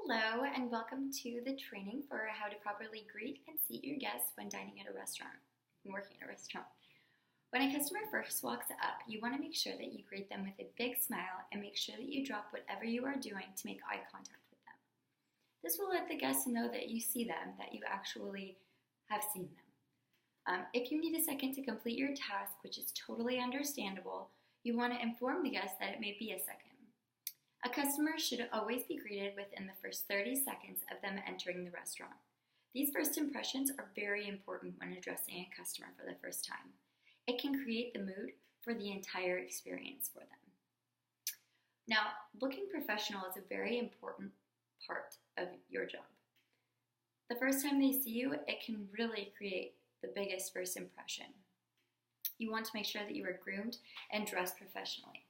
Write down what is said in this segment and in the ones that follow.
Hello and welcome to the training for how to properly greet and seat your guests when dining at a restaurant and working at a restaurant. When a customer first walks up, you want to make sure that you greet them with a big smile and make sure that you drop whatever you are doing to make eye contact with them. This will let the guests know that you see them, that you actually have seen them. If you need a second to complete your task, which is totally understandable, you want to inform the guest that it may be a second. A customer should always be greeted within the first 30 seconds of them entering the restaurant. These first impressions are very important when addressing a customer for the first time. It can create the mood for the entire experience for them. Now, looking professional is a very important part of your job. The first time they see you, it can really create the biggest first impression. You want to make sure that you are groomed and dressed professionally.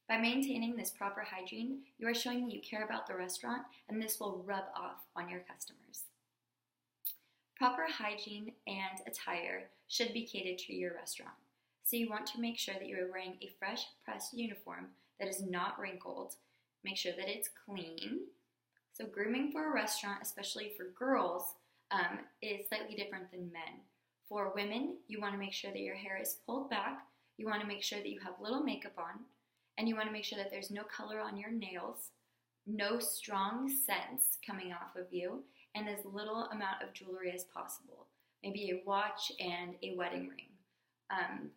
By maintaining this proper hygiene, you are showing that you care about the restaurant, and this will rub off on your customers. Proper hygiene and attire should be catered to your restaurant. So you want to make sure that you are wearing a fresh pressed uniform that is not wrinkled. Make sure that it's clean. So grooming for a restaurant, especially for girls, is slightly different than men. For women, you want to make sure that your hair is pulled back. You want to make sure that you have little makeup on. And you want to make sure that there's no color on your nails, no strong scents coming off of you, and as little amount of jewelry as possible. Maybe a watch and a wedding ring.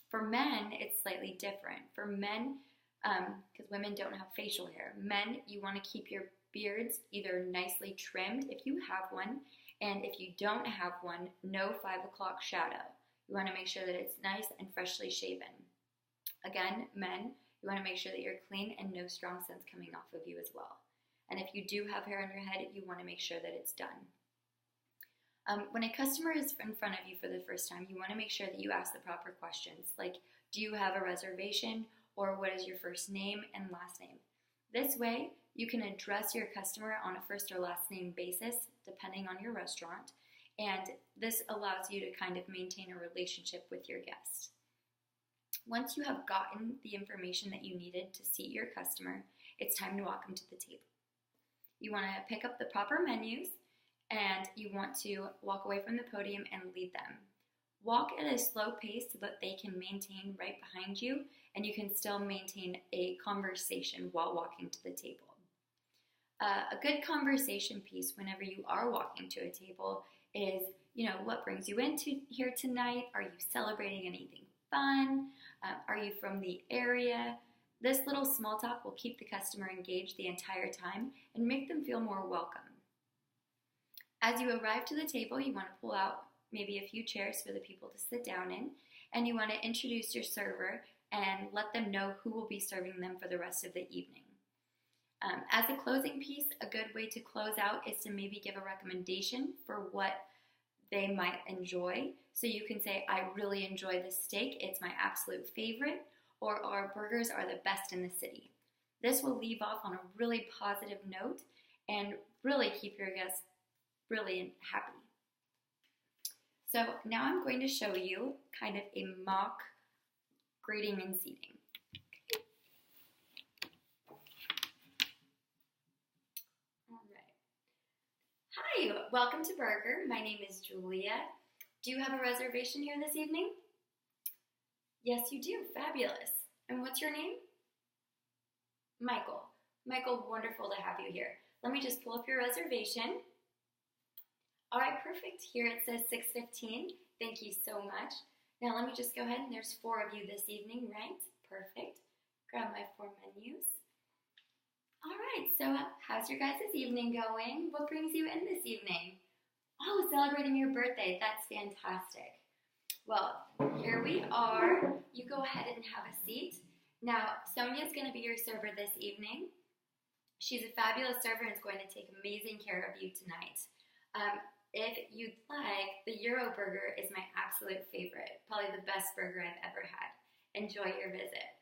For men, it's slightly different. For men, because women don't have facial hair, men, you want to keep your beards either nicely trimmed if you have one, and if you don't have one, no 5 o'clock shadow. You want to make sure that it's nice and freshly shaven. Again, men, you want to make sure that you're clean and no strong scents coming off of you as well. And if you do have hair on your head, you want to make sure that it's done. When a customer is in front of you for the first time, you want to make sure that you ask the proper questions, like, do you have a reservation, or what is your first name and last name? This way, you can address your customer on a first or last name basis, depending on your restaurant, and this allows you to kind of maintain a relationship with your guest. Once you have gotten the information that you needed to seat your customer, it's time to walk them to the table. You want to pick up the proper menus, and you want to walk away from the podium and lead them. Walk at a slow pace so that they can maintain right behind you, and you can still maintain a conversation while walking to the table. A good conversation piece whenever you are walking to a table is, what brings you into here tonight? Are you celebrating anything fun? Are you from the area? This little small talk will keep the customer engaged the entire time and make them feel more welcome. As you arrive to the table, you want to pull out maybe a few chairs for the people to sit down in, and you want to introduce your server and let them know who will be serving them for the rest of the evening. As a closing piece, a good way to close out is to maybe give a recommendation for what they might enjoy. So you can say, I really enjoy this steak, it's my absolute favorite, or our burgers are the best in the city. This will leave off on a really positive note and really keep your guests really happy. So now I'm going to show you kind of a mock greeting and seating. Hi, welcome to Burger. My name is Julia. Do you have a reservation here this evening? Yes, you do. Fabulous. And what's your name? Michael. Michael, wonderful to have you here. Let me just pull up your reservation. All right, perfect. Here it says 6:15. Thank you so much. Now let me just go ahead, and there's 4 of you this evening, right? Perfect. Grab my 4 menus. All right, so how's your guys' evening going? What brings you in this evening? Oh, celebrating your birthday. That's fantastic. Well, here we are. You go ahead and have a seat. Now, Sonia's going to be your server this evening. She's a fabulous server and is going to take amazing care of you tonight. If you'd like, the Euro Burger is my absolute favorite. Probably the best burger I've ever had. Enjoy your visit.